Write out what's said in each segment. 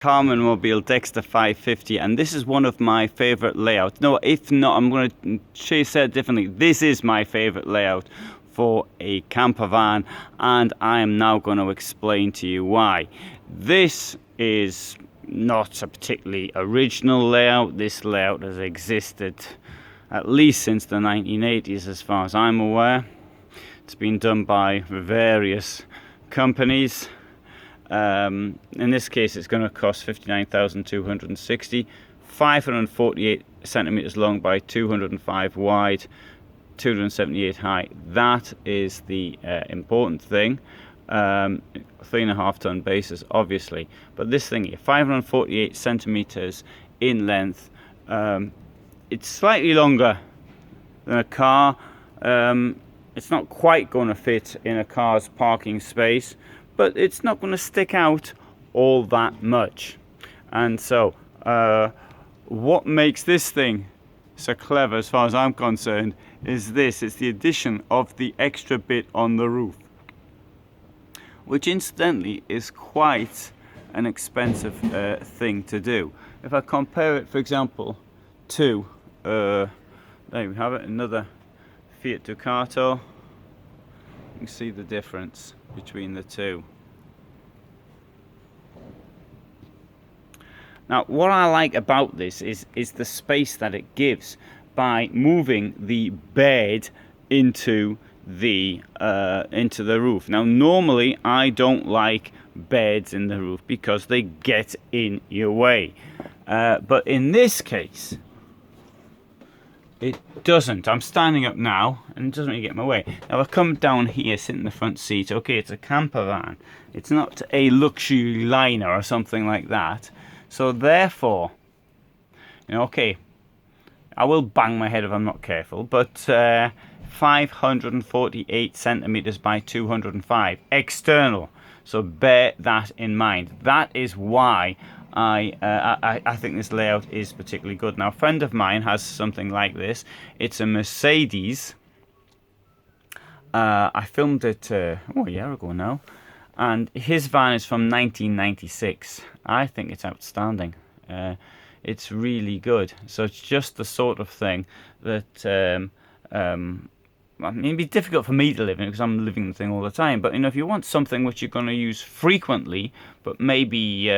Karmann Mobil Dexter 550, and this is one of my favorite layouts. No, if not, I'm going to say it differently. This is my favorite layout for a camper van, and I am now going to explain to you why. This is not a particularly original layout. This layout has existed at least since the 1980s, as far as I'm aware. It's been done by various companies. In this case, it's going to cost 59,260, 548 centimeters long by 205 wide, 278 high. That is the important thing. 3.5 ton basis, obviously, but this thing here, 548 centimeters in length. It's slightly longer than a car. It's not quite going to fit in a car's parking space, but it's not going to stick out all that much. And so what makes this thing so clever, as far as I'm concerned, is this. It's the addition of the extra bit on the roof, which incidentally is quite an expensive thing to do. If I compare it, for example, to there we have it, another Fiat Ducato, you can see the difference between the two. Now, what I like about this is the space that it gives by moving the bed into the roof. Now, normally I don't like beds in the roof because they get in your way, but in this case it doesn't. I'm standing up now and it doesn't really get in my way. Now I come down here, sit in the front seat. Okay, it's a camper van. It's not a luxury liner or something like that. So therefore, you know, okay, I will bang my head if I'm not careful, but 548 centimeters by 205 external. So bear that in mind. That is why I think this layout is particularly good. Now, a friend of mine has something like this. It's a Mercedes. I filmed it a year ago now, and his van is from 1996. I think it's outstanding. It's really good. So it's just the sort of thing that I mean, it'd be difficult for me to live in because I'm living the thing all the time. But you know, if you want something which you're going to use frequently, but maybe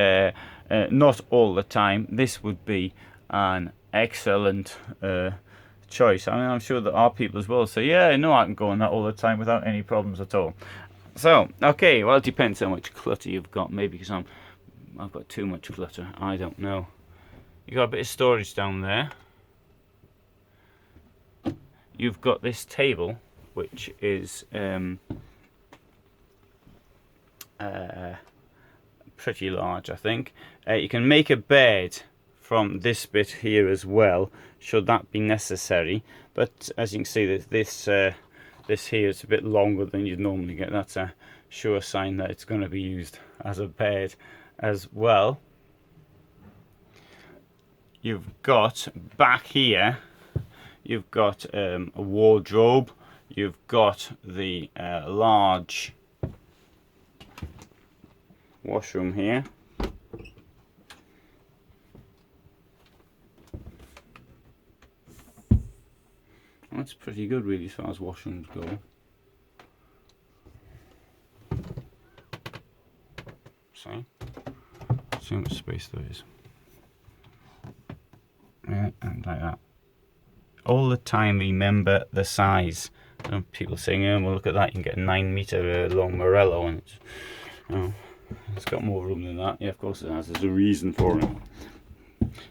not all the time, this would be an excellent choice. I mean, I'm sure there are people as well say, yeah, I know I can go on that all the time without any problems at all. So, okay, well, it depends how much clutter you've got. Maybe because I've got too much clutter. I don't know. You got a bit of storage down there. You've got this table, which is pretty large, I think. You can make a bed from this bit here as well, should that be necessary. But as you can see, this here is a bit longer than you'd normally get. That's a sure sign that it's going to be used as a bed as well. You've got back here, you've got a wardrobe, you've got the large washroom here. That's pretty good really as far as washrooms go. See how much space there is. Yeah, and like that. All the time remember the size. People saying, oh, well, look at that, you can get a 9 meter long Morello, and it's got more room than that. Yeah, of course it has. There's a reason for it.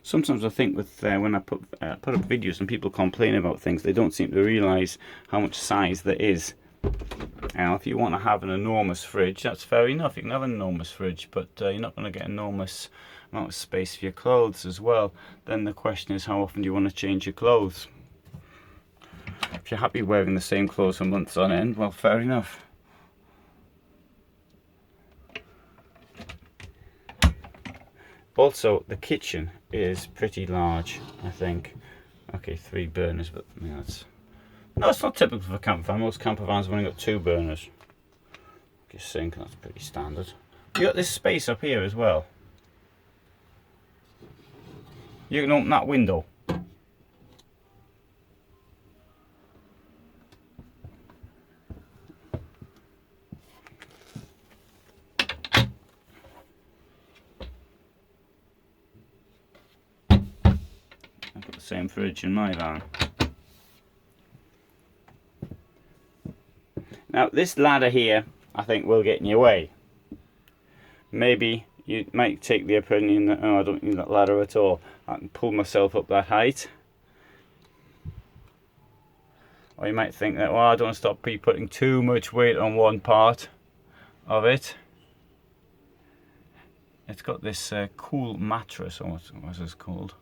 Sometimes I think with when I put up videos and people complain about things, they don't seem to realise how much size there is. Now, if you want to have an enormous fridge, that's fair enough. You can have an enormous fridge, but you're not going to get enormous amount of space for your clothes as well. Then the question is, how often do you want to change your clothes? If you're happy wearing the same clothes for months on end, well, fair enough. Also, the kitchen is pretty large, I think. Okay, 3 burners, but I mean, no, it's not typical for a camper van. Most camper vans have only got 2 burners. Okay, sink, that's pretty standard. You got this space up here as well. You can open that window. I've got the same fridge in my van. Now this ladder here, I think will get in your way. Maybe you might take the opinion that, oh, I don't need that ladder at all. I can pull myself up that height. Or you might think that, well, I don't want to stop putting too much weight on one part of it. It's got this cool mattress, or what's this called?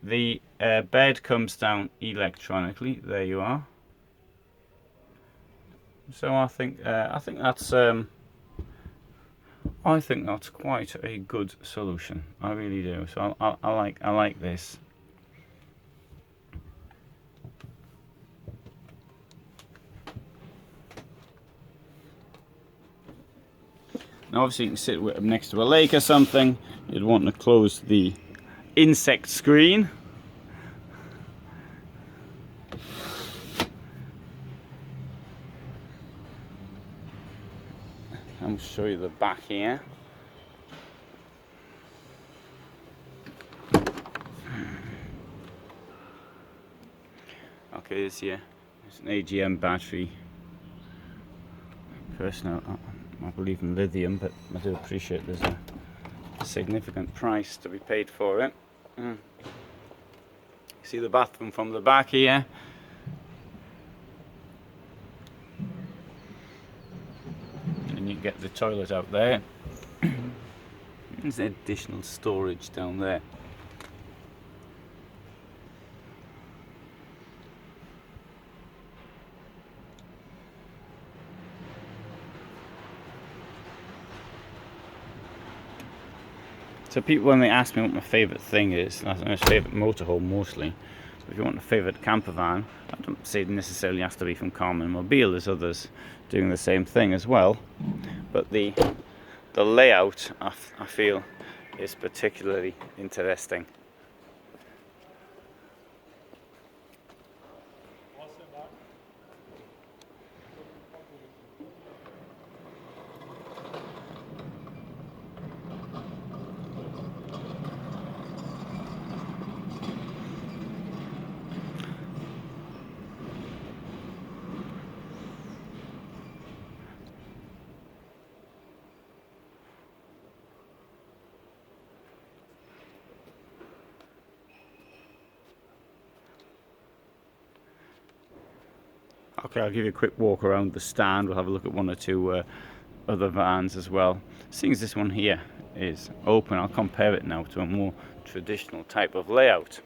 The bed comes down electronically. There you are. So I think that's quite a good solution. I really do. So I like this. Now obviously you can sit next to a lake or something. You'd want to close the insect screen. I'll show you the back here. Okay, this here is an AGM battery. Personally, I believe in lithium, but I do appreciate there's a significant price to be paid for it. See the bathroom from the back here. And you get the toilet out there. There's additional storage down there. So people, when they ask me what my favourite thing is, my favourite motorhome mostly, so if you want a favourite camper van, I don't say it necessarily has to be from Karmann Mobil. There's others doing the same thing as well, but the layout I feel is particularly interesting. Okay, I'll give you a quick walk around the stand. We'll have a look at one or two other vans as well. Seeing as this one here is open, I'll compare it now to a more traditional type of layout.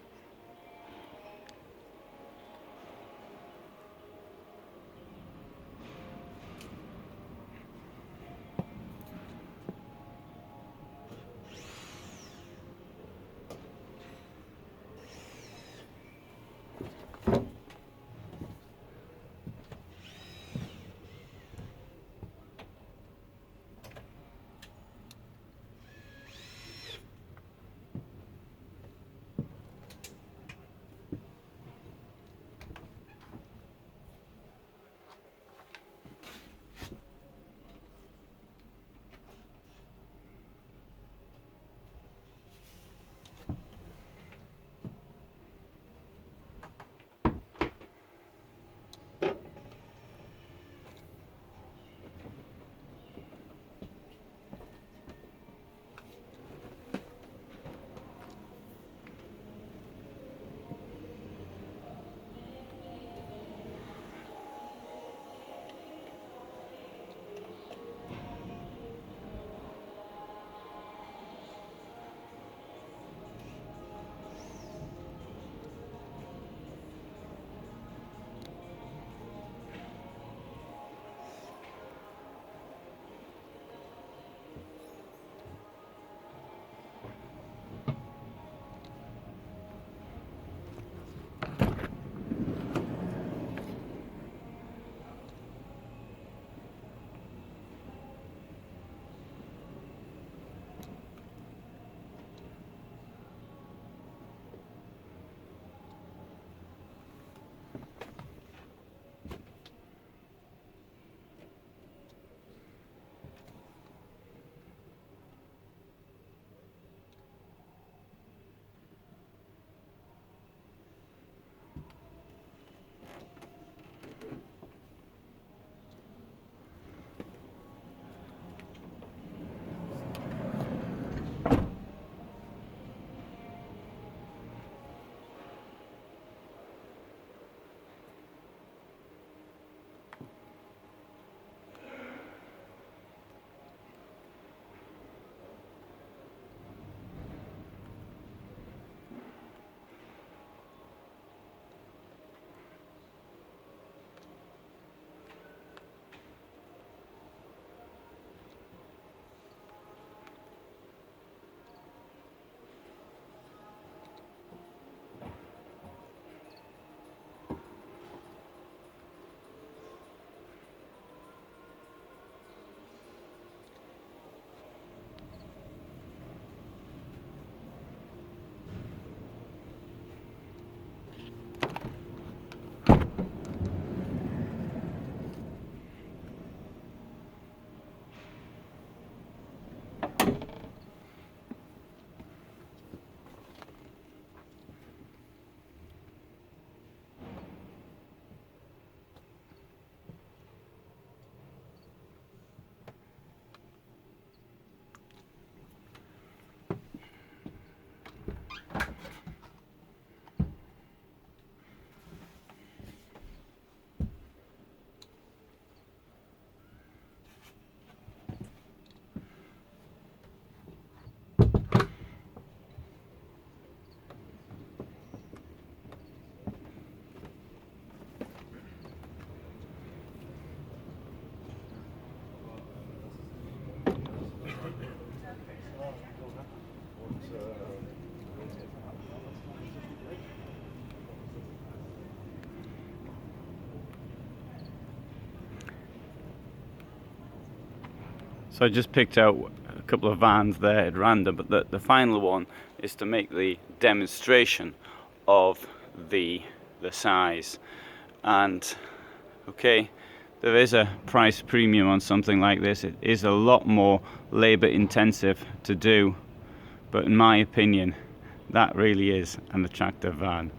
So I just picked out a couple of vans there at random, but the final one is to make the demonstration of the size. And okay, there is a price premium on something like this. It is a lot more labor intensive to do, but in my opinion, that really is an attractive van.